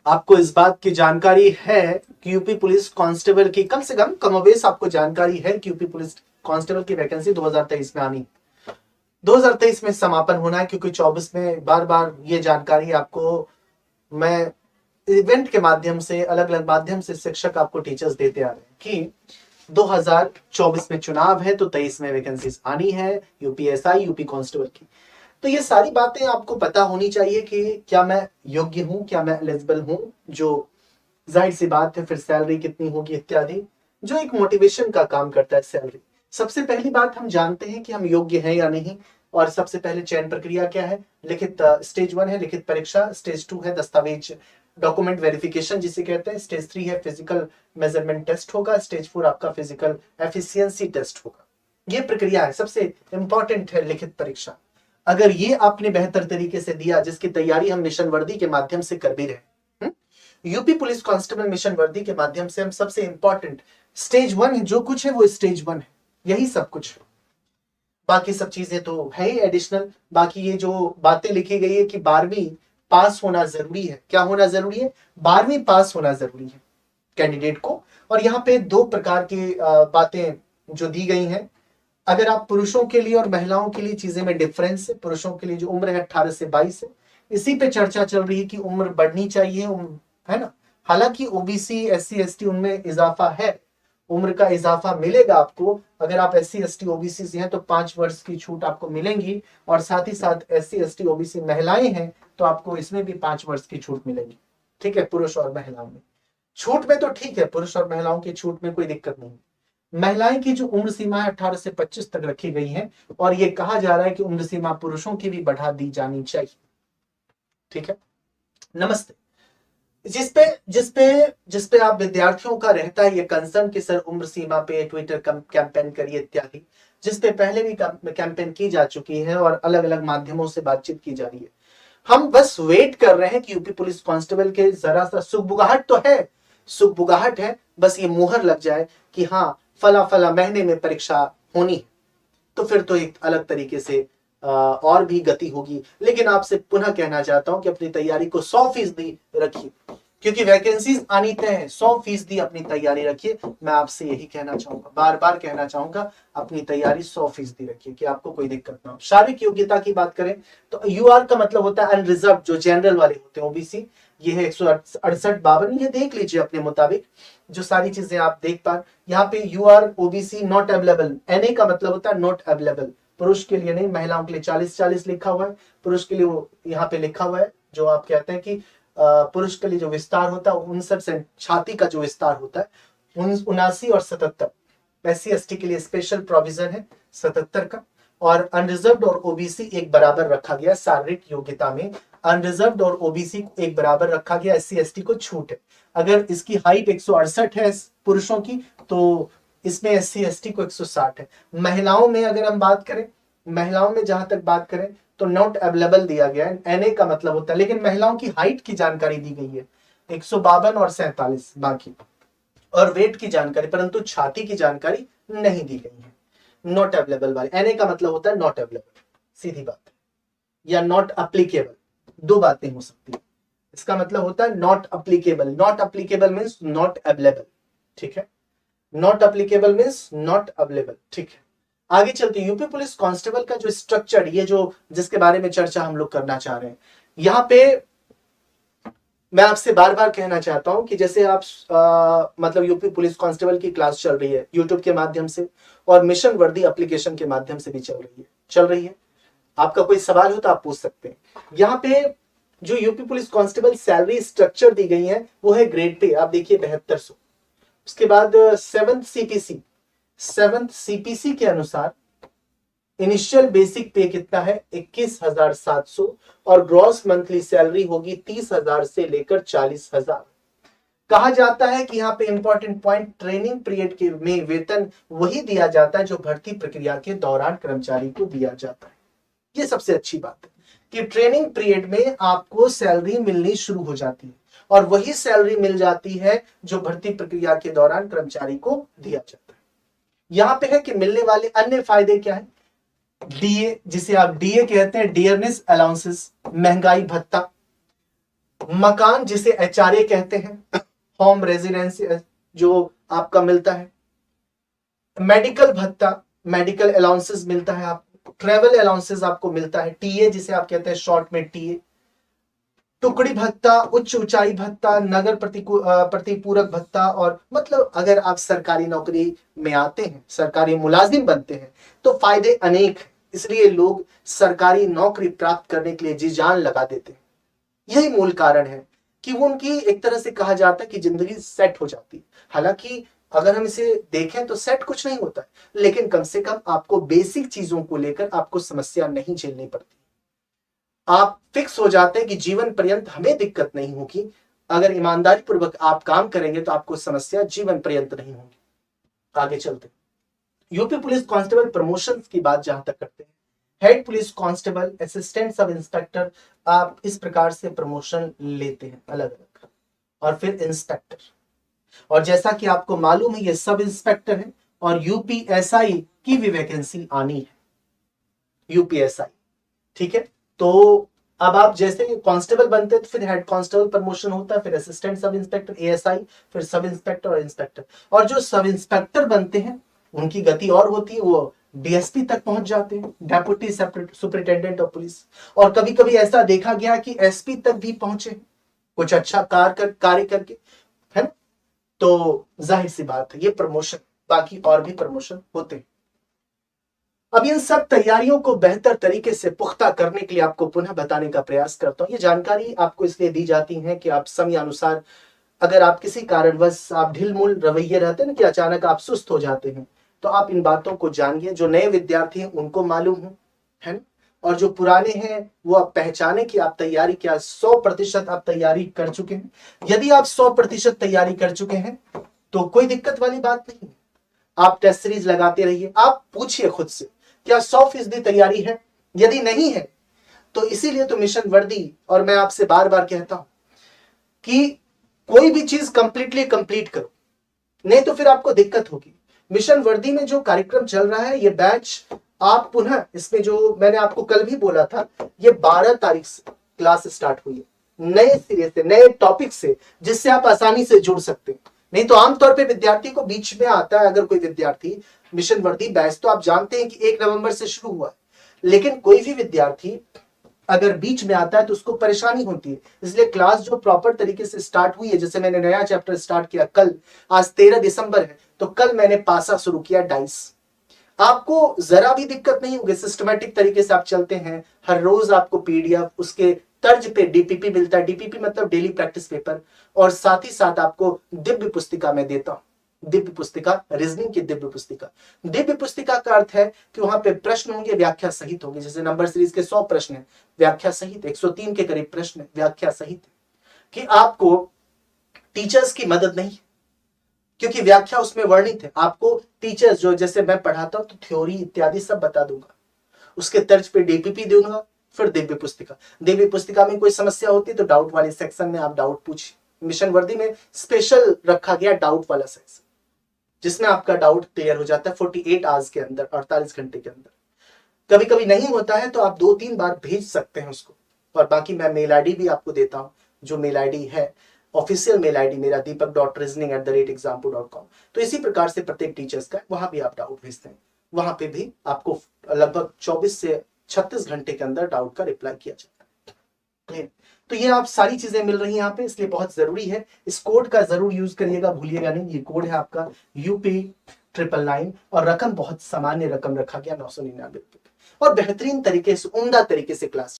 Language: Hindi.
आपको इस बात की जानकारी है कि यूपी पुलिस कांस्टेबल की कम से कम कमोबेश आपको जानकारी है कि यूपी पुलिस कांस्टेबल की वैकेंसी 2023 में आनी, 2023 में समापन होना है, क्योंकि 24 में बार बार ये जानकारी आपको मैं इवेंट के माध्यम से, अलग अलग माध्यम से शिक्षक आपको टीचर्स देते आ रहे हैं कि 2024 में चुनाव है तो 23 में वैकेंसीज आनी है यूपीएसआई यूपी कांस्टेबल की। तो ये सारी बातें आपको पता होनी चाहिए कि क्या मैं योग्य हूं, क्या मैं एलिजिबल हूं, जो जाहिर सी बात है, फिर सैलरी कितनी होगी इत्यादि, जो एक मोटिवेशन का काम करता है सैलरी। सबसे पहली बात हम जानते हैं कि हम योग्य हैं या नहीं, और सबसे पहले चयन प्रक्रिया क्या है। लिखित स्टेज 1 है लिखित परीक्षा, स्टेज 2 है दस्तावेज डॉक्यूमेंट वेरिफिकेशन जिसे कहते हैं, स्टेज 3 है फिजिकल मेजरमेंट टेस्ट होगा, स्टेज 4 आपका फिजिकल एफिशिएंसी टेस्ट होगा। ये प्रक्रिया है, सबसे इंपॉर्टेंट है लिखित परीक्षा। अगर ये आपने बेहतर तरीके से दिया, जिसकी तैयारी हम मिशन वर्दी के माध्यम से कर भी रहे, यूपी पुलिस कांस्टेबल मिशन वर्दी के माध्यम से हम सबसे इंपॉर्टेंट स्टेज 1 है, जो कुछ है वो स्टेज 1 है, यही सब कुछ है। बाकी सब चीजें तो है ही एडिशनल। बाकी ये जो बातें लिखी गई है कि 12वीं पास होना जरूरी है, क्या होना जरूरी है, 12वीं पास होना जरूरी है कैंडिडेट को। और यहाँ पे दो प्रकार की बातें जो दी गई हैं, अगर आप पुरुषों के लिए और महिलाओं के लिए चीजें में डिफरेंस है। पुरुषों के लिए जो उम्र है 18 से 22 है, इसी पे चर्चा चल रही है कि उम्र बढ़नी चाहिए, है ना। हालांकि ओबीसी एससी एसटी उनमें इजाफा है, उम्र का इजाफा मिलेगा आपको। अगर आप एससी एसटी ओबीसी से हैं तो 5 वर्ष की छूट आपको मिलेंगी, और साथ ही साथ एससी एसटी ओबीसी महिलाएं हैं तो आपको इसमें भी 5 वर्ष की छूट मिलेगी। ठीक है, पुरुष और महिलाओं में छूट में तो ठीक है, पुरुष और महिलाओं की छूट में कोई दिक्कत नहीं। महिलाएं की जो उम्र सीमा है 18 से 25 तक रखी गई है, और ये कहा जा रहा है कि उम्र सीमा पुरुषों की भी बढ़ा दी जानी चाहिए। ठीक है, नमस्ते। जिसपे आप विद्यार्थियों का रहता है ये कंसर्न कि सर उम्र सीमा पे ट्विटर कैंपेन करिए इत्यादि, जिसपे पहले भी कैंपेन की जा चुकी है और अलग अलग माध्यमों से बातचीत की जा रही है। हम बस वेट कर रहे हैं कि यूपी पुलिस कांस्टेबल के जरा सा सुगबुगाहट तो है, सुगबुगाहट है, बस ये मुहर लग जाए कि हाँ फला फला महीने में परीक्षा होनी है, तो फिर तो एक अलग तरीके से और भी गति होगी। लेकिन आपसे पुनः कहना चाहता हूं कि अपनी तैयारी को 100% रखिए, क्योंकि वैकेंसीज आनी तय है। 100% अपनी तैयारी रखिए। मैं आपसे यही कहना चाहूंगा, बार बार कहना चाहूंगा, अपनी तैयारी 100% रखिए कि आपको कोई दिक्कत ना हो। शारीरिक योग्यता की बात करें तो यूआर का मतलब होता है अनरिजर्व, जो जनरल वाले होते हैं ओबीसी, ये है 168-52, ये देख लीजिए अपने मुताबिक जो सारी चीजें आप देख पा। यहाँ पे UR OBC not available, NA का मतलब होता है नॉट अवेलेबल, पुरुष के लिए नहीं, महिलाओं के लिए 40-40 लिखा हुआ है, पुरुष के लिए वो यहाँ पे लिखा हुआ है जो आप कहते हैं कि पुरुष के लिए जो विस्तार होता है 59 छाती का जो विस्तार होता है 79 और 77। एससी एसटी के लिए स्पेशल प्रोविजन है 77 का, और अनरिजर्व्ड और ओबीसी एक बराबर रखा गया शारीरिक योग्यता में। अनरिजर्व्ड और ओबीसी को एक बराबर रखा गया, एससी एसटी को छूट है। अगर इसकी हाइट 168 है पुरुषों की तो इसमें एससी एसटी को 160 है। महिलाओं में अगर हम बात करें, महिलाओं में जहां तक बात करें तो नॉट अवेलेबल दिया गया है, एनए का मतलब होता है। लेकिन महिलाओं की हाइट की जानकारी दी गई है 152 और 47 बाकी, और वेट की जानकारी, परंतु छाती की जानकारी नहीं दी गई है। नॉट अवेलेबल वाले, एनए का मतलब होता है नॉट अवेलेबल, सीधी बात है, या नॉट अप्लीकेबल, दो बातें हो सकती है। इसका मतलब होता है not applicable, not applicable means not available. ठीक है, not applicable means not available. ठीक है, आगे चलते यूपी पुलिस कांस्टेबल का जो स्ट्रक्चर, ये जो जिसके बारे में चर्चा हम लोग करना चाह रहे हैं, यहाँ पे मैं आपसे बार बार कहना चाहता हूं कि जैसे आप मतलब यूपी पुलिस कांस्टेबल की क्लास चल रही है यूट्यूब के माध्यम से, और मिशन वर्दी एप्लीकेशन के माध्यम से भी चल रही है। आपका कोई सवाल हो तो आप पूछ सकते हैं। यहाँ पे जो UP police constable salary structure दी गई है वो है ग्रेड पे, आप देखिए 7200। उसके बाद 7th सीपीसी के अनुसार इनिशियल बेसिक पे कितना है 21,700, और ग्रॉस मंथली सैलरी होगी 30,000 से लेकर 40,000। कहा जाता है कि यहाँ पे इंपॉर्टेंट पॉइंट, ट्रेनिंग पीरियड के में वेतन वही दिया जाता है जो भर्ती प्रक्रिया के दौरान कर्मचारी को दिया जाता है। ये सबसे अच्छी बात है कि ट्रेनिंग पीरियड में आपको सैलरी मिलनी शुरू हो जाती है, और वही सैलरी मिल जाती है जो भर्ती प्रक्रिया के दौरान कर्मचारी को दिया जाता है। यहां पे है कि मिलने वाले अन्य फायदे क्या है। डीए, जिसे आप डीए कहते हैं, डियरनेस अलाउंसेस, महंगाई भत्ता, मकान जिसे HRA कहते हैं, होम रेजिडेंस, जो आपका मिलता है। मेडिकल भत्ता, मेडिकल अलाउंसेस मिलता है आपको। ट्रेवल अलाउंसेस आपको मिलता है। टीए जिसे आप कहते हैं शॉर्ट में टीए। टुकड़ी भत्ता, उच्च ऊंचाई भत्ता, नगर प्रतिपूरक भत्ता। और मतलब अगर आप सरकारी नौकरी में आते हैं, सरकारी मुलाजिम बनते हैं, तो फायदे अनेक हैं। इसलिए लोग सरकारी नौकरी प्राप्त करने के लिए जी जान लगा देते हैं। यही मूल कारण है कि वो उनकी एक तरह से कहा जाता है कि जिंदगी सेट हो जाती है। हालांकि अगर हम इसे देखें तो सेट कुछ नहीं होता है, लेकिन कम से कम आपको बेसिक चीजों को लेकर आपको समस्या नहीं झेलनी पड़ती। आप फिक्स हो जाते हैं कि जीवन पर्यंत हमें दिक्कत नहीं होगी। अगर ईमानदारी पूर्वक आप काम करेंगे तो आपको समस्या जीवन पर्यंत नहीं होगी। आगे चलते हैं। यूपी पुलिस कांस्टेबल प्रमोशंस की बात जहां तक करते हैं, head police constable, assistant sub inspector, आप इस प्रकार से प्रमोशन लेते हैं अलग अलग। और फिर इंस्पेक्टर, और जैसा कि आपको मालूम है ये सब इंस्पेक्टर है, और यूपीएसआई की भी वैकेंसी आनी है। यूपीएसआई, ठीक है। तो अब आप जैसे कांस्टेबल बनते हैं तो फिर हेड कांस्टेबल प्रमोशन होता है, फिर असिस्टेंट सब इंस्पेक्टर, एएसआई, फिर सब इंस्पेक्टर और इंस्पेक्टर। और जो सब इंस्पेक्टर बनते हैं उनकी गति और होती है, वो डीएसपी तक पहुंच जाते हैं, डेप्यूटी सुपरिटेंडेंट ऑफ पुलिस। और कभी कभी ऐसा देखा गया कि एसपी तक भी पहुंचे कुछ अच्छा कार्य करके, है ना। तो जाहिर सी बात है ये प्रमोशन, बाकी और भी प्रमोशन होते हैं। अब इन सब तैयारियों को बेहतर तरीके से पुख्ता करने के लिए आपको पुनः बताने का प्रयास करता हूं। ये जानकारी आपको इसलिए दी जाती है कि आप समय अनुसार, अगर आप किसी कारणवश आप ढिलमुल रवैये रहते हैं ना, कि अचानक आप सुस्त हो जाते हैं, तो आप इन बातों को जानिए। जो नए विद्यार्थी हैं उनको मालूम हो, है ना, और जो पुराने हैं वो आप पहचाने कि आप तैयारी क्या 100% आप तैयारी कर चुके हैं। यदि आप 100% तैयारी कर चुके हैं तो कोई दिक्कत वाली बात नहीं है। आप टेस्ट सीरीज लगाते रहिए। आप पूछिए खुद से, क्या 100% तैयारी है? यदि नहीं है तो इसीलिए तो मिशन वर्दी, और मैं आपसे बार बार कहता हूं कि कोई भी चीज कंप्लीटली कंप्लीट करो, नहीं तो फिर आपको दिक्कत होगी। मिशन वर्दी में जो कार्यक्रम चल रहा है, ये बैच आप पुनः इसमें, जो मैंने आपको कल भी बोला था, ये 12 तारीख से क्लास स्टार्ट हुई है, नए सिरे से, नए टॉपिक से, जिससे आप आसानी से जुड़ सकते हैं। नहीं तो आमतौर पे विद्यार्थी को बीच में आता है, अगर कोई विद्यार्थी मिशन वर्दी बैच, तो आप जानते हैं कि 1 नवंबर से शुरू हुआ है, लेकिन कोई भी विद्यार्थी अगर बीच में आता है तो उसको परेशानी होती है। इसलिए क्लास जो प्रॉपर तरीके से स्टार्ट हुई है, जैसे मैंने नया चैप्टर स्टार्ट किया कल, आज 13 दिसंबर है, तो कल मैंने पासा शुरू किया डाइस। आपको जरा भी दिक्कत नहीं होगी, सिस्टमेटिक तरीके से आप चलते हैं। हर रोज आपको पीडीएफ, उसके तर्ज पे डीपीपी मिलता है। डीपीपी मतलब डेली प्रैक्टिस पेपर, और साथ ही साथ आपको दिव्य पुस्तिका मैं देता हूं। दिव्य पुस्तिका, रीजनिंग की दिव्य पुस्तिका। दिव्य पुस्तिका का अर्थ है कि वहां पे प्रश्न होंगे, व्याख्या सहित होगी। जैसे नंबर सीरीज के 100 प्रश्न है, व्याख्या सहित। 103 के करीब प्रश्न है, व्याख्या सहित। कि आपको टीचर्स की मदद नहीं, क्योंकि व्याख्या उसमें वर्णित है। आपको टीचर्स जो, जैसे मैं पढ़ाता हूं तो थ्योरी इत्यादि सब बता दूंगा, उसके तर्ज पे डीपीपी दूंगा, फिर दिव्य पुस्तिका। दिव्य पुस्तिका में कोई समस्या होती है तो डाउट वाले सेक्शन में आप डाउट पूछिए। मिशन वर्दी में स्पेशल रखा गया डाउट वाला सेक्शन, जिसमें आपका डाउट क्लियर हो जाता है 48 आवर्स के अंदर, 48 घंटे के अंदर। कभी कभी नहीं होता है तो आप 2-3 बार भेज सकते हैं उसको। और बाकी मैं मेल आईडी भी आपको देता हूं, जो मेल आईडी है ऑफिशियल मेल आईडी मेरा deepak.reasoning@example.com। तो इसी प्रकार से प्रत्येक टीचर्स का, वहां भी आप डाउट भेजते हैं, वहां पे भी आपको लगभग 24 से 36 घंटे के अंदर डाउट का रिप्लाई किया जाता है। तो ये आप सारी चीजें मिल रही हैं यहाँ पे, इसलिए बहुत जरूरी है। इस कोड का जरूर यूज करिएगा, भूलिएगा नहीं। ये कोड है आपका UP999, और रकम बहुत सामान्य रकम रखा गया 999 रुपए, और बेहतरीन तरीके से, उम्दा तरीके से क्लास